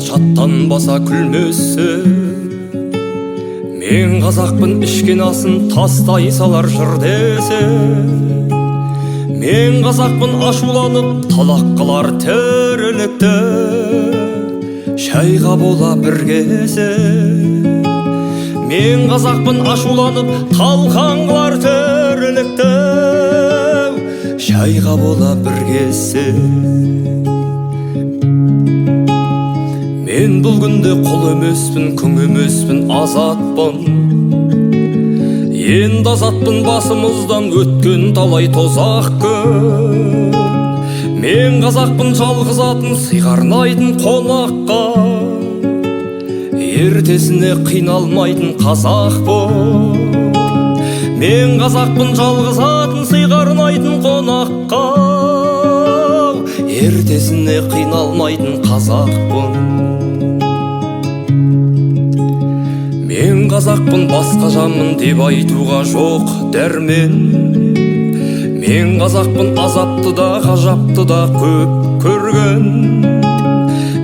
шаттанбаса күлмесі. Мен қазақпын ішкен асын тастай салар жыр десе. Мен қазақпын ашуланып талақ қылар тірілікті. Шайға бола бір кесе. Мен қазақпын ашуланып талқан қылар тірілікті. Шайға бола бір кесе. Мен бұл күнде құл емеспін, күң емеспін, азатпын. Енді азатпын басымыздан өткен талай тозақ күн. Мен қазақпын жалғыз атын сыйға арнайтын қонаққа. Ертесіне қиналмайтын қазақпын. Мен қазақпын жалғыз атын сыйға арнайтын қонаққа. Ертесіне қиналмайтын қазақпын. Мен қазақпын басқа жанмын деп айтуға жоқ дәрмен. Мен қазақпын азапты да ғажапты да көп көрген.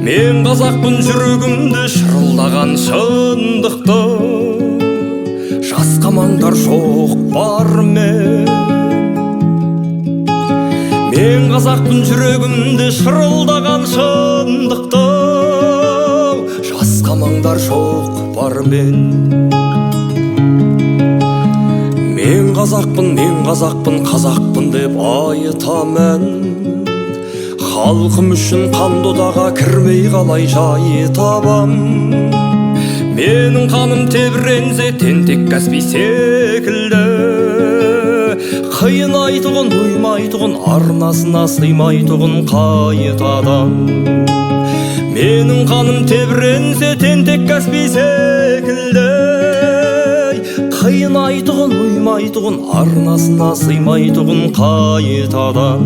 Мен қазақпын жүрегімде шырылдаған шындықты. Жасқамаңдар жоқ бармен. Мен қазақпын жүрегімде шырылдаған шындықты. Жасқамаңдар жоқ бармен. Мен қазақпын, қазақпын деп айтамын. Халқым үшін қан додаға кірмей қалай жай табам. Менің қаным тебіренсе тентек Каспий секілді. Қиынайтұғын, ұймайтұғын, арнасына сыймайтұғын қайтадан. Менің қаным тебіренсе тентек Каспий секілді. Қиынайтұғын, ұймайтұғын, арнасына сыймайтұғын қайтадан.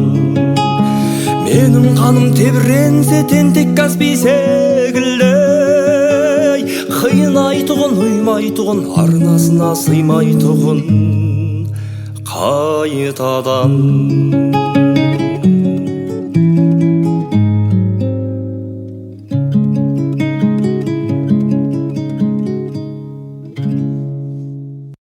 Менің қаным тебіренсе тентек Каспий секілді. Қиынайтұғын, ұймайтұғын, арнасына сыймайтұғын қайтадан.